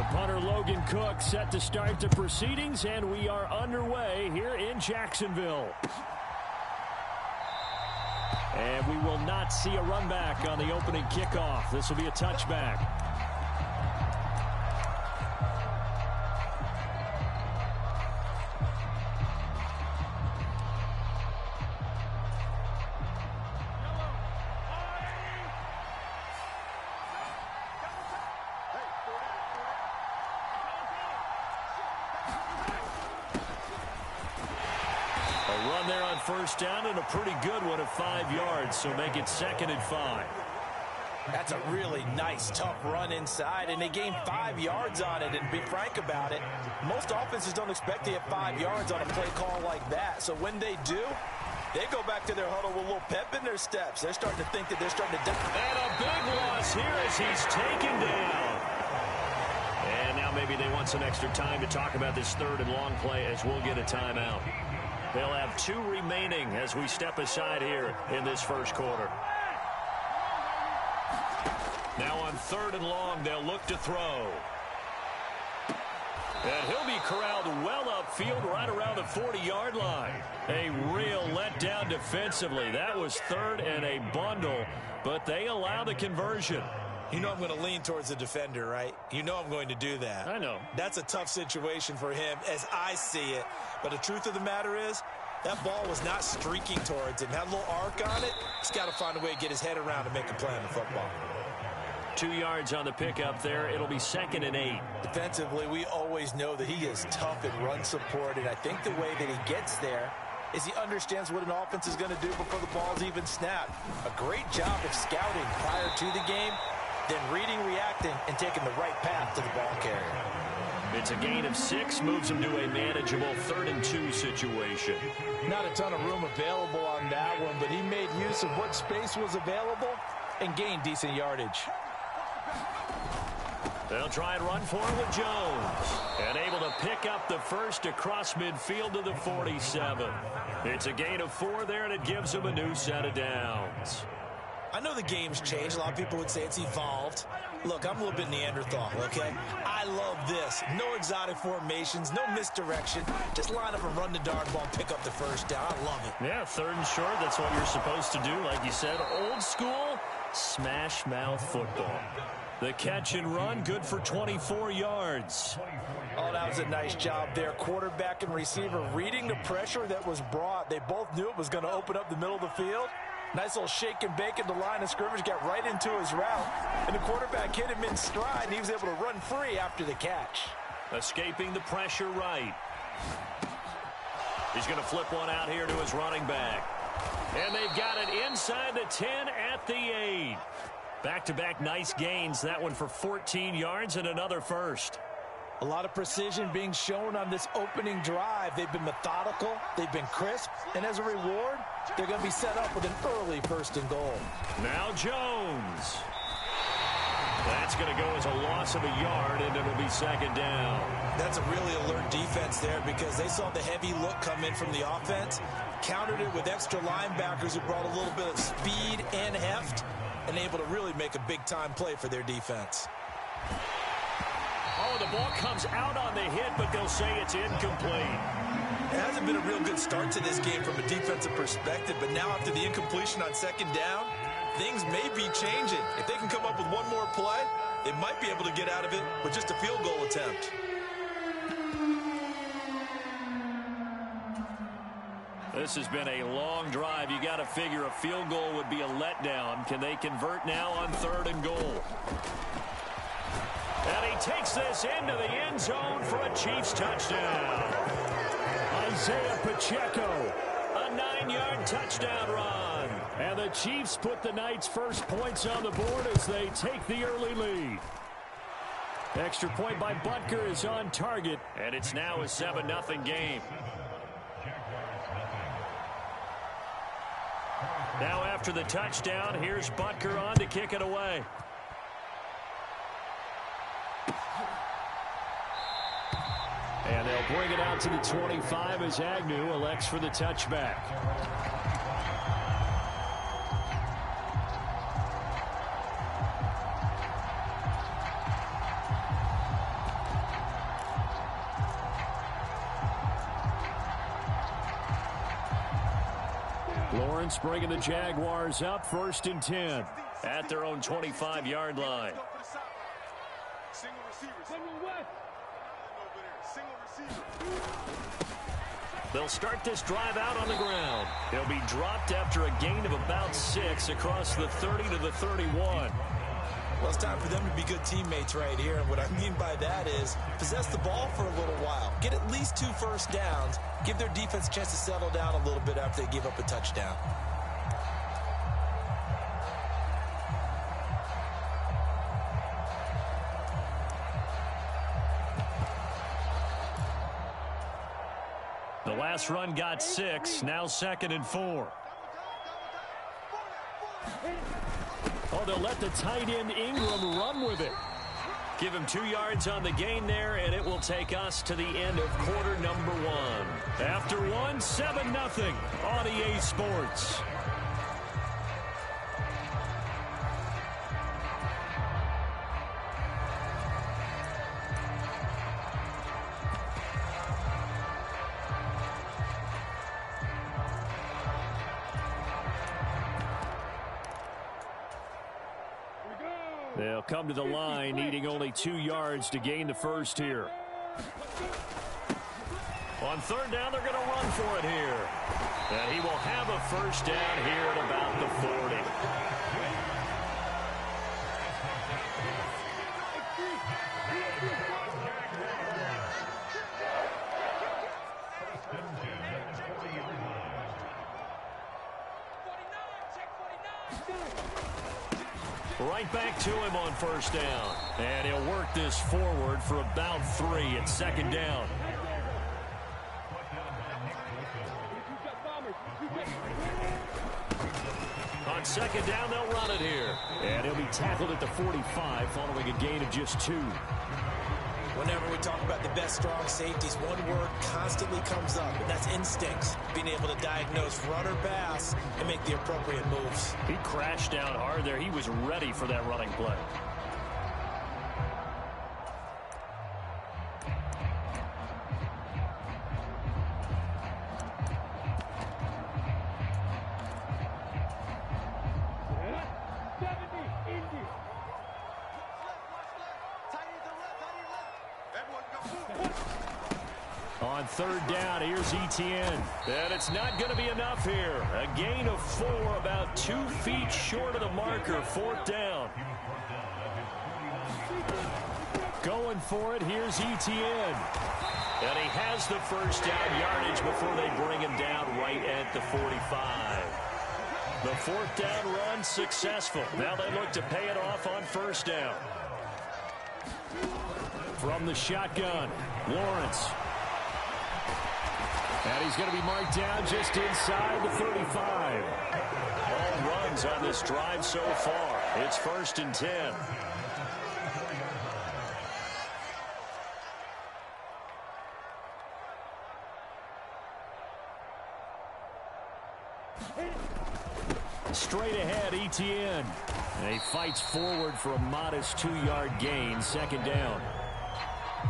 The punter Logan Cook set to start the proceedings, and we are underway here in Jacksonville. And we will not see a run back on the opening kickoff. This will be a touchback. First down and a pretty good one of 5 yards, so make it 2nd and 5. That's a really nice, tough run inside, and they gained 5 yards on it. And be frank about it, most offenses don't expect to get 5 yards on a play call like that. So when they do, they go back to their huddle with a little pep in their steps. They're starting to think that they're starting to... And a big loss here as he's taken down. And now maybe they want some extra time to talk about this 3rd and long play as we'll get a timeout. They'll have 2 remaining as we step aside here in this first quarter. Now on 3rd and long, they'll look to throw. And he'll be corralled well upfield right around the 40-yard line. A real letdown defensively. That was 3rd and a bundle, but they allow the conversion. You know I'm going to lean towards the defender, right? You know I'm going to do that. I know. That's a tough situation for him as I see it. But the truth of the matter is, that ball was not streaking towards him. Had a little arc on it. He's got to find a way to get his head around and make a play on the football. 2 yards on the pickup there. It'll be 2nd and 8. Defensively, we always know that he is tough in run support. And I think the way that he gets there is he understands what an offense is going to do before the ball's even snapped. A great job of scouting prior to the game, then reading, reacting, and taking the right path to the ball carrier. It's a gain of 6, moves him to a manageable 3rd and 2 situation. Not a ton of room available on that one, but he made use of what space was available and gained decent yardage. They'll try and run for it with Jones. And able to pick up the first across midfield to the 47. It's a gain of 4 there, and it gives him a new set of downs. I know the game's changed. A lot of people would say it's evolved. Look, I'm a little bit Neanderthal, okay? I love this. No exotic formations, no misdirection. Just line up and run the darn ball and pick up the first down. I love it. Yeah, 3rd and short, that's what you're supposed to do. Like you said, old school, smash mouth football. The catch and run, good for 24 yards. Oh, that was a nice job there. Quarterback and receiver reading the pressure that was brought. They both knew it was going to open up the middle of the field. Nice little shake and bake in the line of scrimmage, got right into his route. And the quarterback hit him in stride, and he was able to run free after the catch. Escaping the pressure right. He's going to flip one out here to his running back. And they've got it inside the 10 at the 8. Back-to-back nice gains. That one for 14 yards and another first. A lot of precision being shown on this opening drive. They've been methodical. They've been crisp. And as a reward, they're going to be set up with an early 1st and goal. Now Jones. That's going to go as a loss of a yard, and it'll be 2nd down. That's a really alert defense there because they saw the heavy look come in from the offense, countered it with extra linebackers who brought a little bit of speed and heft, and able to really make a big-time play for their defense. Oh, the ball comes out on the hit, but they'll say it's incomplete. It hasn't been a real good start to this game from a defensive perspective, but now after the incompletion on 2nd down, things may be changing. If they can come up with one more play, they might be able to get out of it with just a field goal attempt. This has been a long drive. You got to figure a field goal would be a letdown. Can they convert now on 3rd and goal? And he takes this into the end zone for a Chiefs touchdown. Isaiah Pacheco, a 9-yard touchdown run. And the Chiefs put the Knights' first points on the board as they take the early lead. Extra point by Butker is on target, and it's now a 7-0 game. Now after the touchdown, here's Butker on to kick it away. And they'll bring it out to the 25 as Agnew elects for the touchback. Lawrence bringing the Jaguars up 1st and 10 at their own 25-yard line. They'll start this drive out on the ground. He'll be dropped after a gain of about 6 across the 30 to the 31. Well, it's time for them to be good teammates right here. And what I mean by that is possess the ball for a little while. Get at least 2 first downs. Give their defense a chance to settle down a little bit after they give up a touchdown. The last run got 6. Now 2nd and 4. Oh, they'll let the tight end Ingram run with it. Give him 2 yards on the gain there, and it will take us to the end of quarter number 1. After 1, 7-0 on EA Sports. They'll come to the line, needing only 2 yards to gain the first here. On 3rd down, they're going to run for it here. And he will have a first down here at about the 40. Right back to him on 1st down. And he'll work this forward for about 3 at 2nd down. On 2nd down, they'll run it here. And he'll be tackled at the 45 following a gain of just 2. Whenever we talk about the best strong safeties, one word constantly comes up, and that's instincts. Being able to diagnose run or pass and make the appropriate moves. He crashed down hard there. He was ready for that running play. On 3rd down, here's Etienne. And it's not going to be enough here. A gain of 4, about 2 feet short of the marker. 4th down. Going for it, here's Etienne. And he has the first down yardage before they bring him down right at the 45. The 4th down run successful. Now they look to pay it off on 1st down. From the shotgun, Lawrence. And he's going to be marked down just inside the 35. All runs on this drive so far. It's 1st and 10. Straight ahead, Etienne. And he fights forward for a modest 2-yard gain, 2nd down.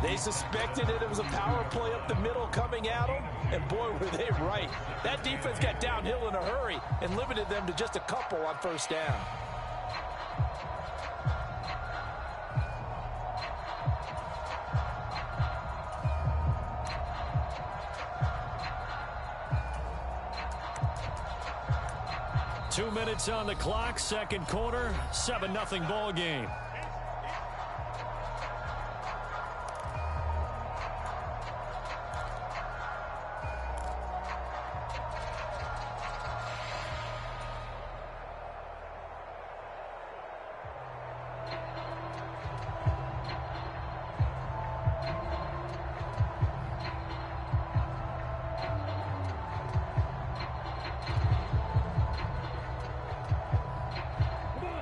They suspected it was a power play up the middle coming at them, and boy, were they right. That defense got downhill in a hurry and limited them to just a couple on 1st down. Two minutes on the clock, 2nd quarter, 7-0 ball game.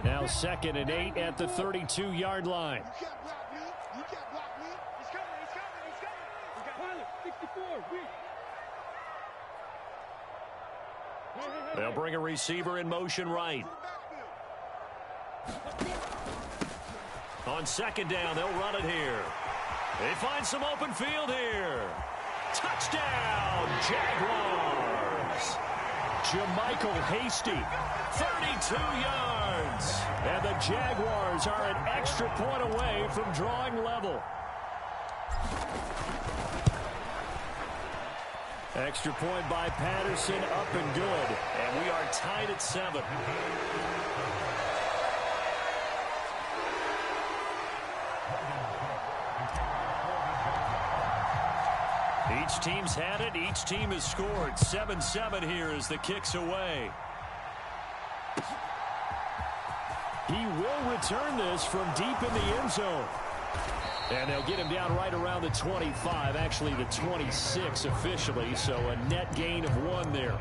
Now 2nd and 8 at the 32-yard line. They'll bring a receiver in motion right. On 2nd down, they'll run it here. They find some open field here. Touchdown, Jaguars. Jermichael Hasty, 32 yards. And the Jaguars are an extra point away from drawing level. Extra point by Patterson, up and good. And we are tied at 7. Each team's had it. Each team has scored. 7-7 here as the kick's away. He will return this from deep in the end zone. And they'll get him down right around the 25, actually the 26 officially, so a net gain of 1 there.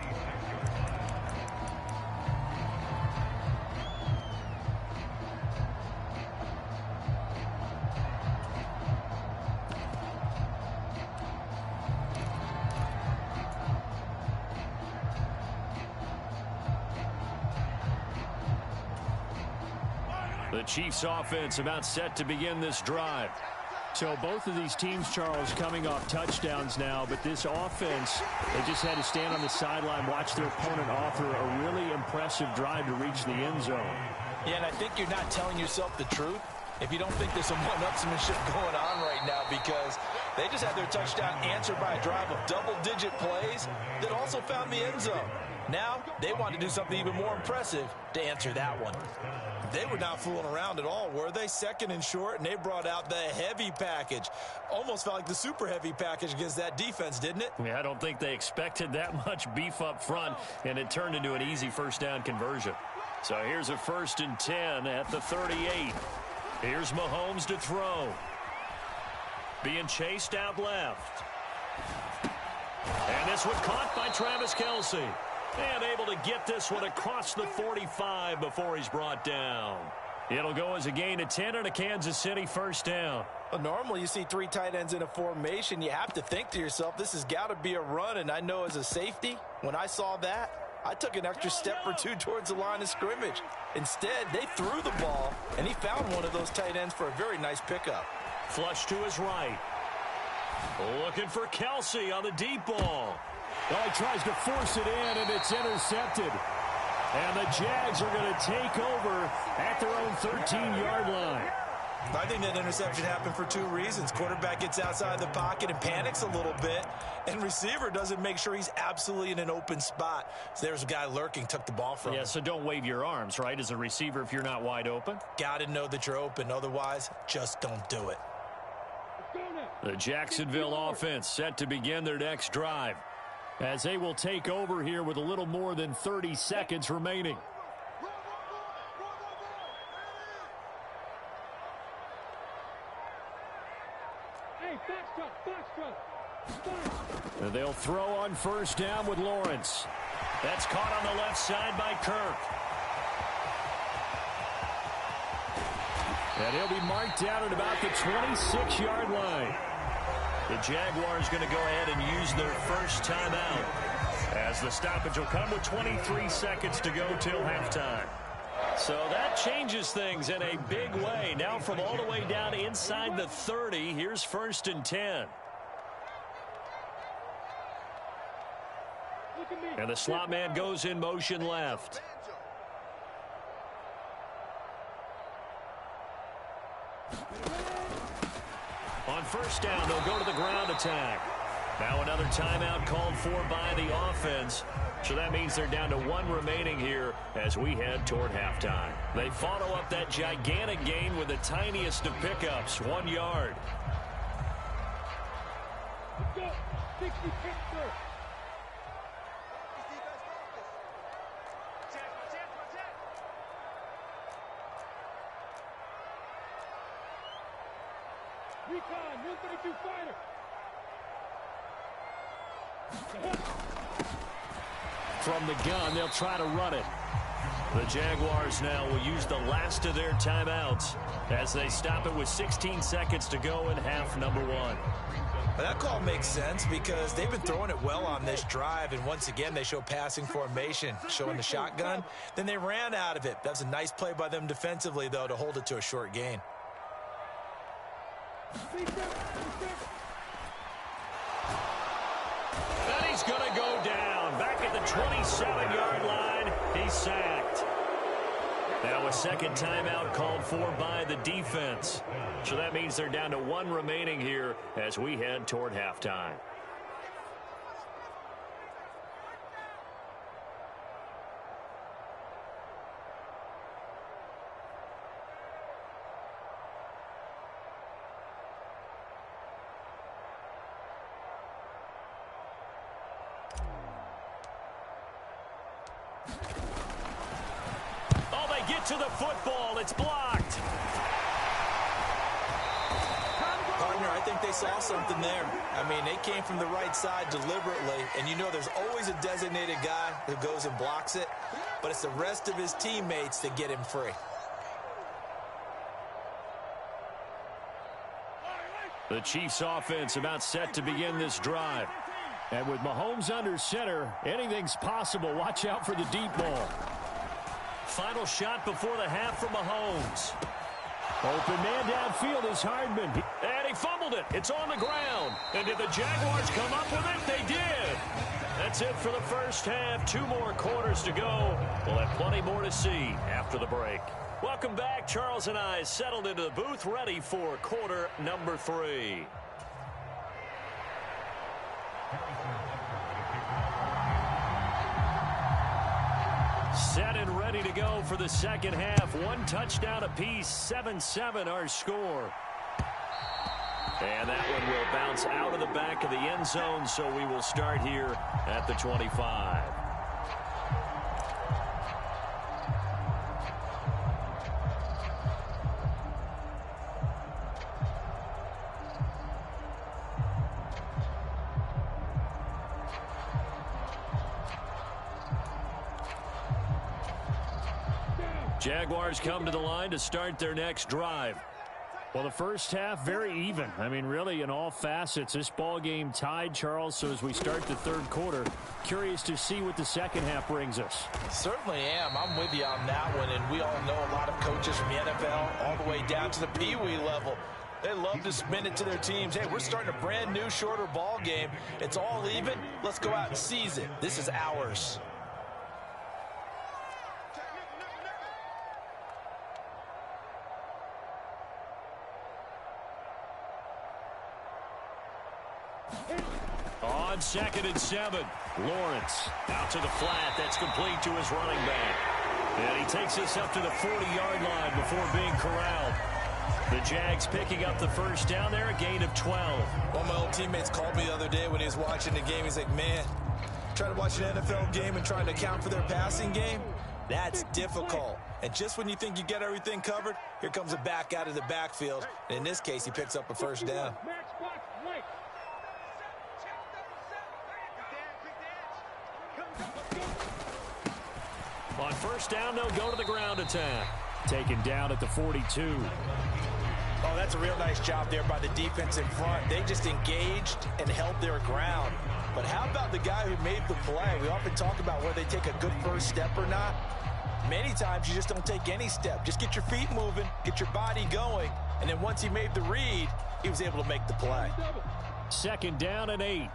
The Chiefs offense about set to begin this drive. So both of these teams, Charles, coming off touchdowns now, but this offense, they just had to stand on the sideline, watch their opponent offer a really impressive drive to reach the end zone. Yeah, and I think you're not telling yourself the truth if you don't think there's some one-upsmanship going on right now, because they just had their touchdown answered by a drive of double-digit plays that also found the end zone. Now, they want to do something even more impressive to answer that one. They were not fooling around at all, were they? Second and short, and they brought out the heavy package. Almost felt like the super heavy package against that defense, didn't it? Yeah, I don't think they expected that much beef up front, and it turned into an easy first down conversion. So here's a 1st and 10 at the 38. Here's Mahomes to throw. Being chased out left. And this one caught by Travis Kelce. And able to get this one across the 45 before he's brought down. It'll go as a gain of 10 and a Kansas City first down. Well, normally you see 3 tight ends in a formation. You have to think to yourself, this has got to be a run. And I know as a safety, when I saw that, I took an extra step or 2 towards the line of scrimmage. Instead, they threw the ball, and he found one of those tight ends for a very nice pickup. Flush to his right. Looking for Kelce on the deep ball. Well, he tries to force it in, and it's intercepted. And the Jags are going to take over at their own 13-yard line. I think that interception happened for 2 reasons. Quarterback gets outside the pocket and panics a little bit, and receiver doesn't make sure he's absolutely in an open spot. So there's a guy lurking, took the ball from him. Yeah, so don't wave your arms, right, as a receiver if you're not wide open. Got to know that you're open. Otherwise, just don't do it. The Jacksonville offense set to begin their next drive, as they will take over here with a little more than 30 seconds remaining. They'll throw on first down with Lawrence. That's caught on the left side by Kirk. And he'll be marked down at about the 26-yard line. The Jaguars going to go ahead and use their first timeout, as the stoppage will come with 23 seconds to go till halftime. So that changes things in a big way. Now from all the way down inside the 30, here's 1st and 10. And the slot man goes in motion left. On first down, they'll go to the ground attack. Now another timeout called for by the offense. So that means they're down to 1 remaining here as we head toward halftime. They follow up that gigantic gain with the tiniest of pickups, 1 yard. Let's go. 66, sir. Recon, 132 fighter. From the gun, they'll try to run it. The Jaguars now will use the last of their timeouts as they stop it with 16 seconds to go in half number 1. That call makes sense because they've been throwing it well on this drive, and once again they show passing formation, showing the shotgun. Then they ran out of it. That's a nice play by them defensively, though, to hold it to a short gain. And he's going to go down back at the the 27-yard line. He's sacked. Now a second timeout called for by the defense. So that means they're down to one remaining here as we head toward halftime. To the football. It's blocked. Partner, I think they saw something there. I mean, they came from the right side deliberately, and you know there's always a designated guy who goes and blocks it, but it's the rest of his teammates that get him free. The Chiefs offense about set to begin this drive. And with Mahomes under center, anything's possible. Watch out for the deep ball. Final shot before the half from Mahomes. Open man downfield is Hardman. And he fumbled it. It's on the ground. And did the Jaguars come up with it? They did. That's it for the first half. 2 more quarters to go. We'll have plenty more to see after the break. Welcome back. Charles and I settled into the booth ready for quarter number 3. Set and ready to go for the second half. 1 touchdown apiece, 7-7 our score. And that one will bounce out of the back of the end zone, so we will start here at the 25. Jaguars come to the line to start their next drive. Well, the first half, very even. I mean, really, in all facets, this ball game tied, Charles. So as we start the third quarter, curious to see what the second half brings us. Certainly am. I'm with you on that one. And we all know a lot of coaches from the NFL all the way down to the Pee-wee level. They love to spin it to their teams. Hey, we're starting a brand new, shorter ball game. It's all even. Let's go out and seize it. This is ours. On 2nd and 7, Lawrence out to the flat. That's complete to his running back. And he takes us up to the 40-yard line before being corralled. The Jags picking up the first down there, a gain of 12. One of my old teammates called me the other day when he was watching the game. He's like, man, trying to watch an NFL game and trying to account for their passing game, that's difficult. And just when you think you get everything covered, here comes a back out of the backfield. And in this case, he picks up a first down. On first down, they'll go to the ground attack. Taken down at the 42. Oh, that's a real nice job there by the defense in front. They just engaged and held their ground. But how about the guy who made the play? We often talk about whether they take a good first step or not. Many times you just don't take any step. Just get your feet moving, get your body going, and then once he made the read, he was able to make the play. 2nd down and 8.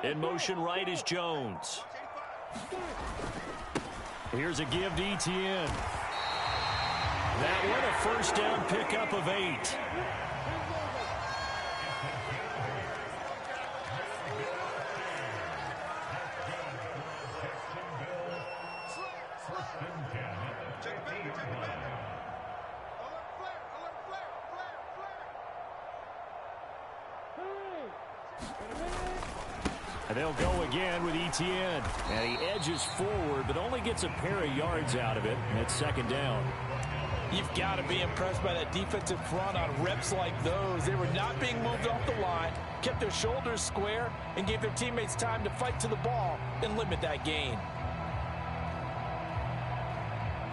In motion right is Jones. Here's a give to Etienne. That one a first down pickup of 8. And they'll go again with Etienne. And he edges forward, but only gets a pair of yards out of it. And it's 2nd down. You've got to be impressed by that defensive front on reps like those. They were not being moved off the line, kept their shoulders square, and gave their teammates time to fight to the ball and limit that gain.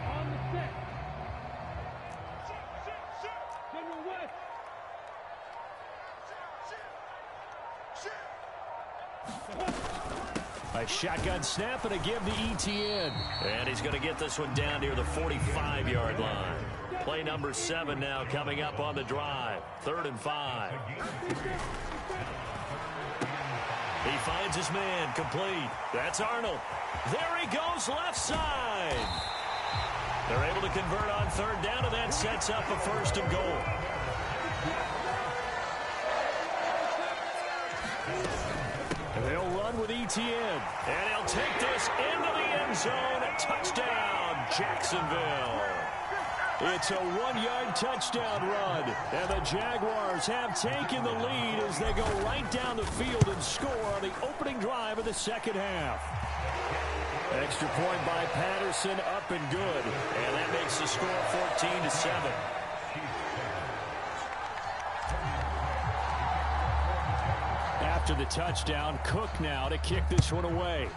On the set. General West. A shotgun snap and a give to Etienne. And he's going to get this one down near the 45-yard line. Play number 7 now coming up on the drive. 3rd and 5. He finds his man, complete. That's Arnold. There he goes, left side. They're able to convert on third down, and that sets up a first and goal. And they'll run with Etienne. And he'll take this into the end zone. Touchdown, Jacksonville. It's a 1-yard touchdown run. And the Jaguars have taken the lead as they go right down the field and score on the opening drive of the second half. Extra point by Patterson, up and good. And that makes the score 14-7. After the touchdown, Cook now to kick this one away.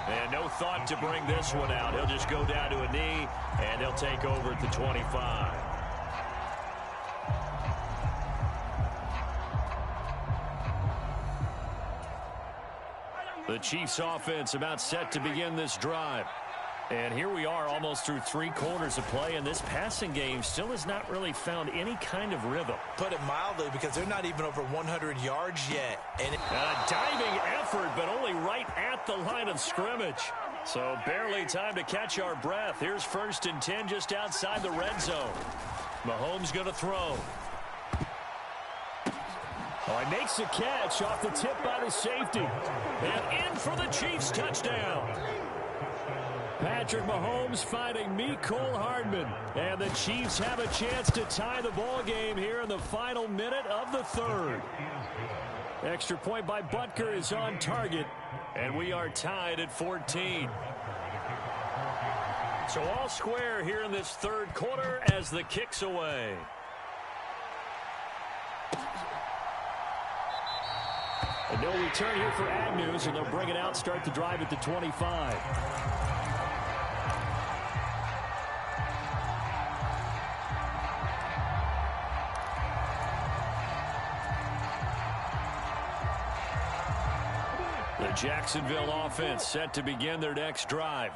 And no thought to bring this one out. He'll just go down to a knee, and he'll take over at the 25. The Chiefs offense about set to begin this drive. And here we are almost through 3 quarters of play, and this passing game still has not really found any kind of rhythm. Put it mildly, because they're not even over 100 yards yet. And a diving effort, but only right at the line of scrimmage. So barely time to catch our breath. Here's 1st and 10 just outside the red zone. Mahomes going to throw. Oh, he makes the catch off the tip by the safety. And in for the Chiefs touchdown. Patrick Mahomes finding Mecole Hardman. And the Chiefs have a chance to tie the ball game here in the final minute of the third. Extra point by Butker is on target. And we are tied at 14. So all square here in this third quarter as the kick's away. And no return here for Agnew, and they'll bring it out, start the drive at the 25. The Jacksonville offense set to begin their next drive.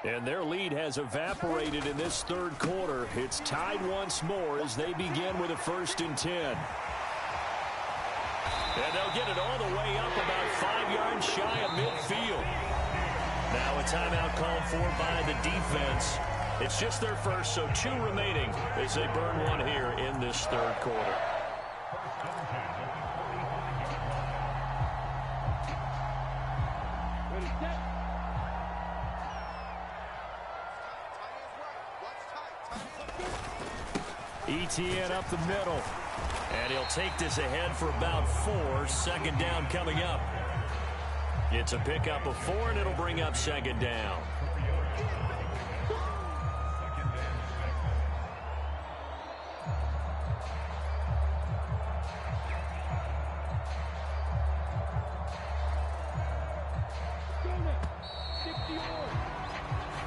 And their lead has evaporated in this third quarter. It's tied once more as they begin with a 1st and 10. And they'll get it all the way up about 5 yards shy of midfield. Now a timeout called for by the defense. It's just their first, so 2 remaining as they burn one here in this third quarter. Etienne up the middle. And he'll take this ahead for about 4. 2nd down coming up. It's a pickup of 4, and it'll bring up 2nd down.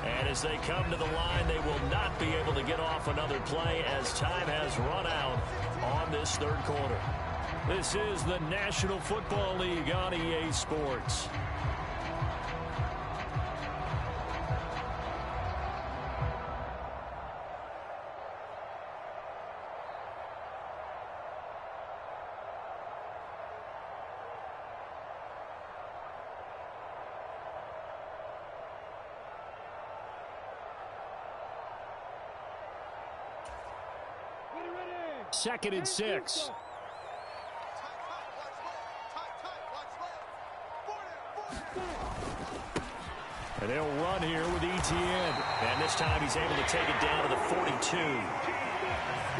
And as they come to the line, they will not be able to get off another play as time has run out on this third quarter. This is the National Football League on EA Sports. Second and 6. And they'll run here with Etienne. And this time he's able to take it down to the 42.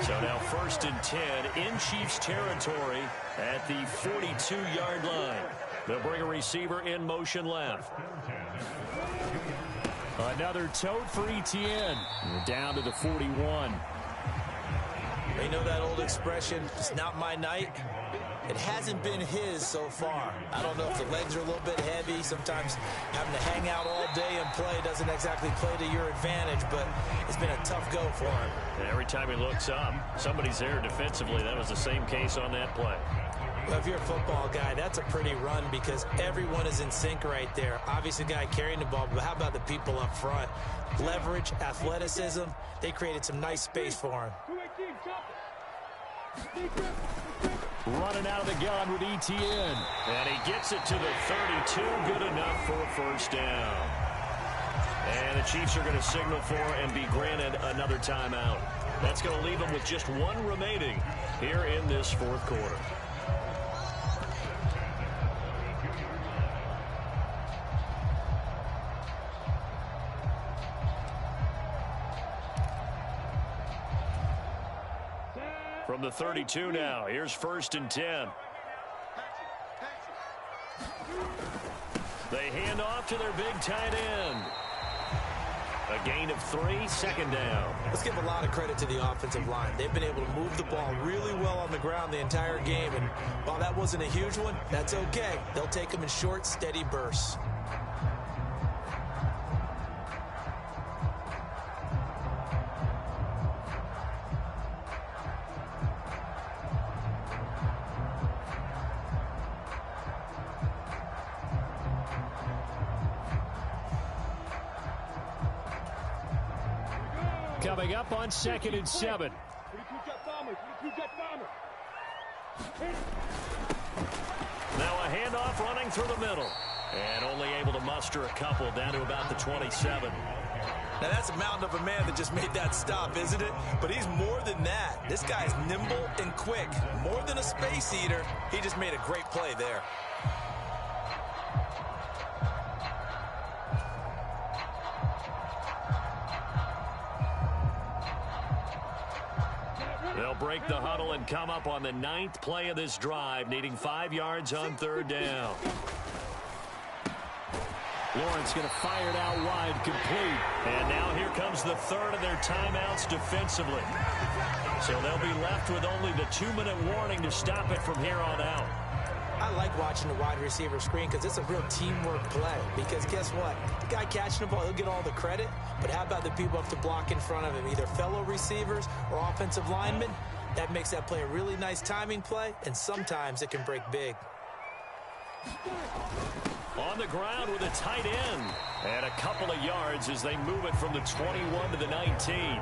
So now 1st and 10 in Chiefs territory at the 42-yard line. They'll bring a receiver in motion left. Another tote for Etienne. We're down to the 41. You know that old expression, it's not my night? It hasn't been his so far. I don't know if the legs are a little bit heavy. Sometimes having to hang out all day and play doesn't exactly play to your advantage, but it's been a tough go for him. And every time he looks up, somebody's there defensively. That was the same case on that play. Well, if you're a football guy, that's a pretty run because everyone is in sync right there. Obviously, the guy carrying the ball, but how about the people up front? Leverage, athleticism, they created some nice space for him. Running out of the gun with Etienne. And he gets it to the 32. Good enough for a first down. And the Chiefs are going to signal for and be granted another timeout. That's going to leave them with just one remaining here in this fourth quarter. From the 32 now, here's 1st and 10. They hand off to their big tight end. A gain of 3, 2nd down. Let's give a lot of credit to the offensive line. They've been able to move the ball really well on the ground the entire game. And while that wasn't a huge one, that's okay. They'll take them in short, steady bursts. Coming up on 2nd and 7. Now a handoff running through the middle. And only able to muster a couple down to about the 27. Now that's a mountain of a man that just made that stop, isn't it? But he's more than that. This guy's nimble and quick. More than a space eater. He just made a great play there. They'll break the huddle and come up on the 9th play of this drive, needing 5 yards on 3rd down. Lawrence going to fire it out wide, complete. And now here comes the 3rd of their timeouts defensively. So they'll be left with only the 2-minute warning to stop it from here on out. I like watching the wide receiver screen because it's a real teamwork play. Because guess what? The guy catching the ball, he'll get all the credit. But how about the people up to block in front of him, either fellow receivers or offensive linemen? That makes that play a really nice timing play, and sometimes it can break big. On the ground with a tight end. And a couple of yards as they move it from the 21 to the 19.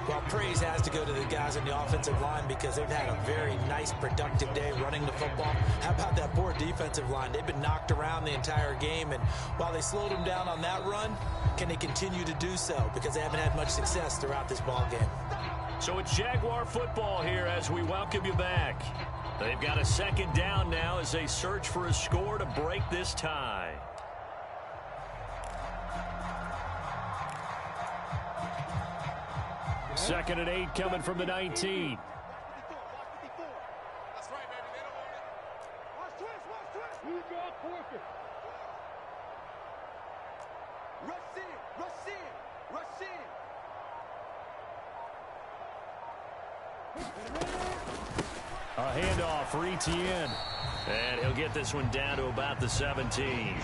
Well, praise has to go to the guys on the offensive line because they've had a very nice, productive day running the football. How about that poor defensive line? They've been knocked around the entire game, and while they slowed them down on that run, can they continue to do so? Because they haven't had much success throughout this ball game. So it's Jaguar football here as we welcome you back. They've got a 2nd down now as they search for a score to break this tie. Second and 8 coming from the 19. That's right, baby. They don't want it. Watch twist. Use your quarter. Rush in. A handoff for Etienne. And he'll get this one down to about the 17.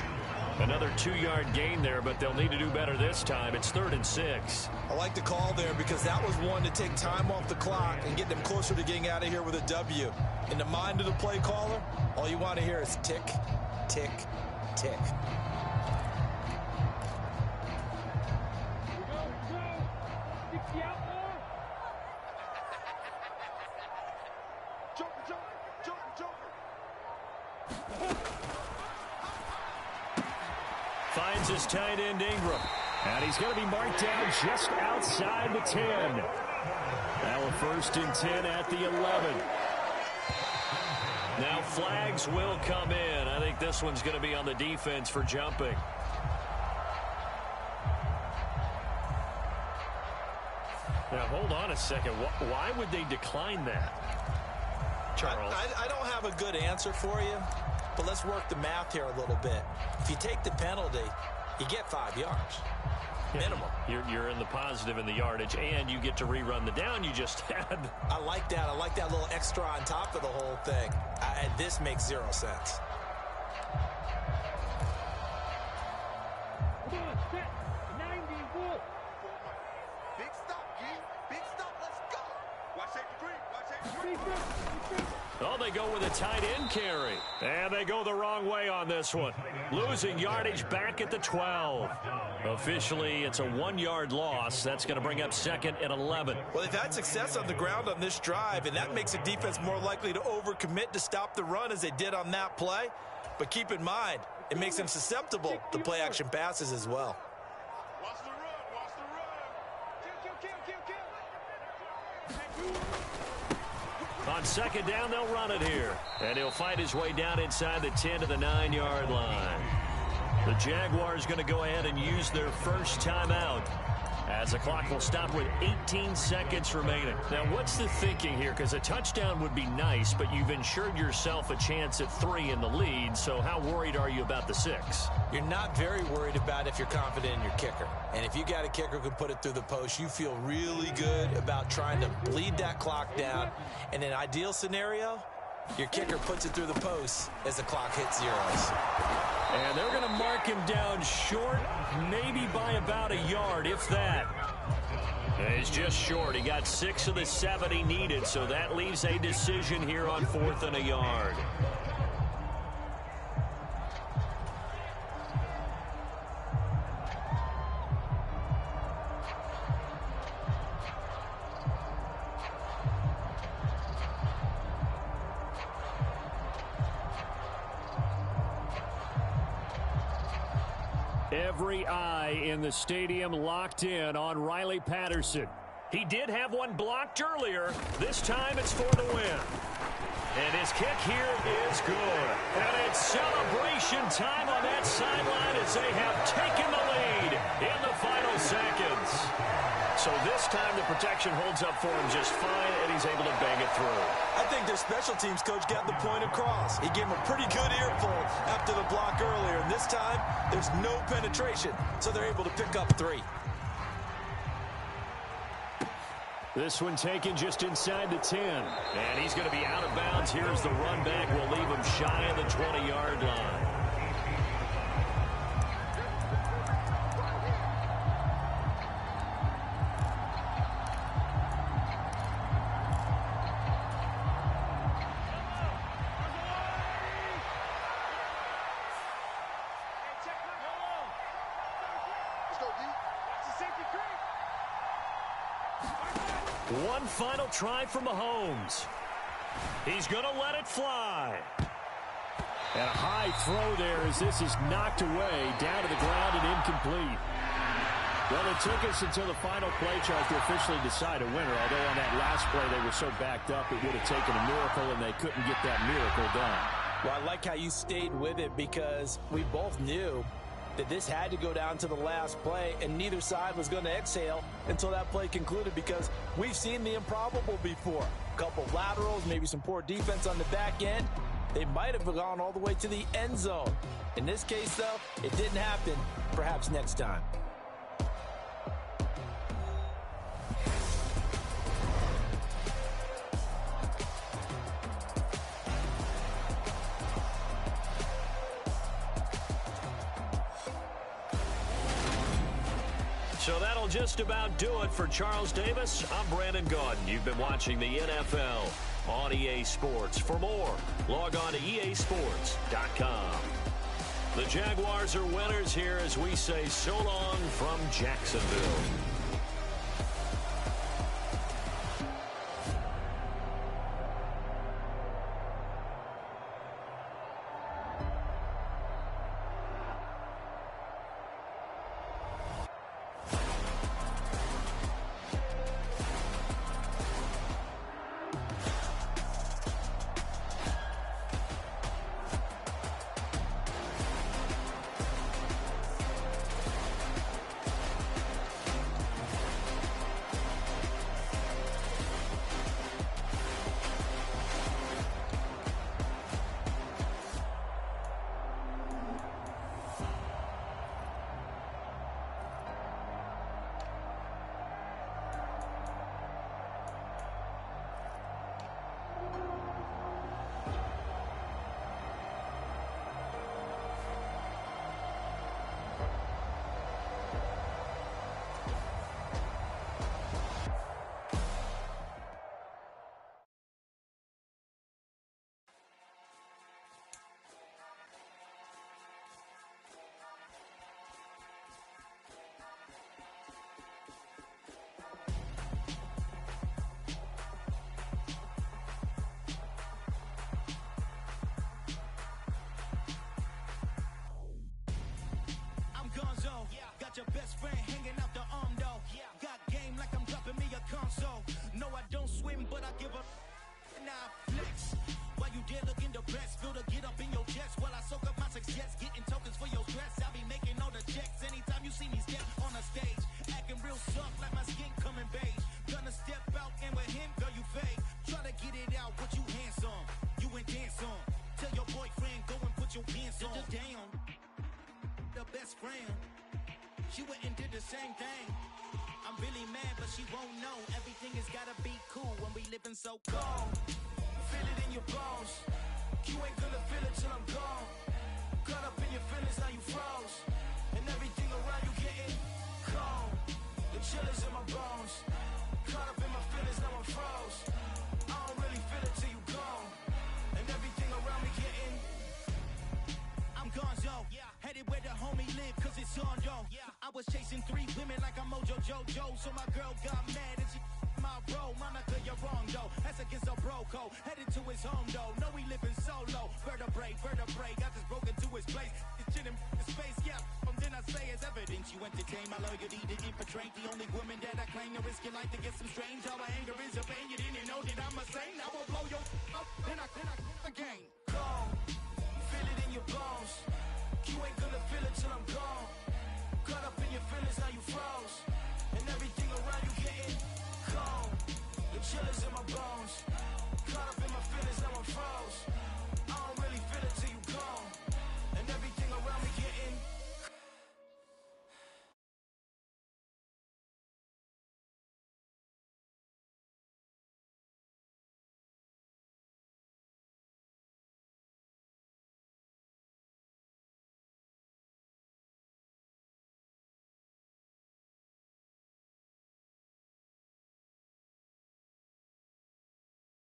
Another 2-yard gain there, but they'll need to do better this time. It's 3rd and 6. I like the call there because that was one to take time off the clock and get them closer to getting out of here with a W. In the mind of the play caller, all you want to hear is tick, tick, tick. Finds his tight end Ingram. And he's going to be marked down just outside the 10. Now a 1st and 10 at the 11. Now flags will come in. I think this one's going to be on the defense for jumping. Now hold on a second. Why would they decline that, Charles? I don't have a good answer for you, but let's work the math here a little bit. If you take the penalty, you get 5 yards. Minimum. You're in the positive in the yardage, and you get to rerun the down you just had. I like that. I like that little extra on top of the whole thing. And this makes 0 sense. Come on, set. 90 wolf. Big stop, Gee. Big stop. Let's go. Watch safety green. Watch safety green. Oh, they go with a tight end carry. And they go the wrong way on this one. Losing yardage back at the 12. Officially, it's a 1-yard loss. That's going to bring up 2nd and 11. Well, they've had success on the ground on this drive, and that makes the defense more likely to overcommit to stop the run as they did on that play. But keep in mind, it makes them susceptible to play-action passes as well. Watch the run. Watch the run. Kill. On 2nd down, they'll run it here. And he'll fight his way down inside the 10 to the 9-yard line. The Jaguars going to go ahead and use their first timeout as the clock will stop with 18 seconds remaining. Now, what's the thinking here? Because a touchdown would be nice, but you've ensured yourself a chance at 3 in the lead, so how worried are you about the 6? You're not very worried about if you're confident in your kicker. And if you got a kicker who can put it through the post, you feel really good about trying to bleed that clock down. In an ideal scenario, your kicker puts it through the post as the clock hits zeros. And they're going to mark him down short, maybe by about a yard, if that. He's just short. He got 6 of the 7 he needed, so that leaves a decision here on 4th and a yard. Every eye in the stadium locked in on Riley Patterson. He did have one blocked earlier. This time it's for the win. And his kick here is good. And it's celebration time on that sideline as they have taken the lead in the final seconds. So this time the protection holds up for him just fine, and he's able to bang it through. I think their special teams coach got the point across. He gave him a pretty good earful after the block earlier, and this time there's no penetration, so they're able to pick up 3. This one taken just inside the 10. And he's going to be out of bounds. Here's the run back. Will leave him shy of the 20-yard line. One final try from Mahomes. He's going to let it fly. And a high throw there as this is knocked away, down to the ground and incomplete. Well, it took us until the final play chart to officially decide a winner, although on that last play they were so backed up it would have taken a miracle, and they couldn't get that miracle done. Well, I like how you stayed with it because we both knew that this had to go down to the last play, and neither side was going to exhale until that play concluded, because we've seen the improbable before. A couple laterals, maybe some poor defense on the back end. They might have gone all the way to the end zone. In this case, though, it didn't happen. Perhaps next time. So that'll just about do it for Charles Davis. I'm Brandon Gaudin. You've been watching the NFL on EA Sports. For more, log on to easports.com. The Jaguars are winners here as we say so long from Jacksonville. give a now flex. While you there looking depressed, feel the get up in your chest. While I soak up my success, getting tokens for your stress. I'll be making all the checks anytime you see me step on a stage. Acting real soft like my skin coming beige. Gonna step out and with him, girl, you fake. Try to get it out, but you handsome. You ain't dance on. Tell your boyfriend, go and put your pants on. Down. The best friend. She went and did the same thing. I'm really mad, but she won't know. Everything has gotta be cool when we living so cold. Feel it in your bones. You ain't gonna feel it till I'm gone. Caught up in your feelings, now you froze. And everything around you getting cold. The chill is in my bones. Caught up in my feelings, now I'm froze. I don't really feel it till you gone. And everything around me getting I'm gonzo, headed where the homie live, cause it's on, yo. I was chasing 3 women like I'm Mojo Jojo, so my girl got mad and she my bro. Monica, you're wrong, though. That's against a bro code. Headed to his home, though. No, we living solo. Vertebrae, got this broken to his place. This shit in space, yeah. From then I say it's evidence you entertain my loyalty to infiltrate. The only woman that I claim to risk your life to get some strange. All my anger is a pain. You didn't know that I'm a saint. I will blow your up, then I again. Gone. Feel it in your bones. You ain't gonna feel it till I'm gone. Caught up in your feelings, now you froze. And everything around you getting cold. The chill is in my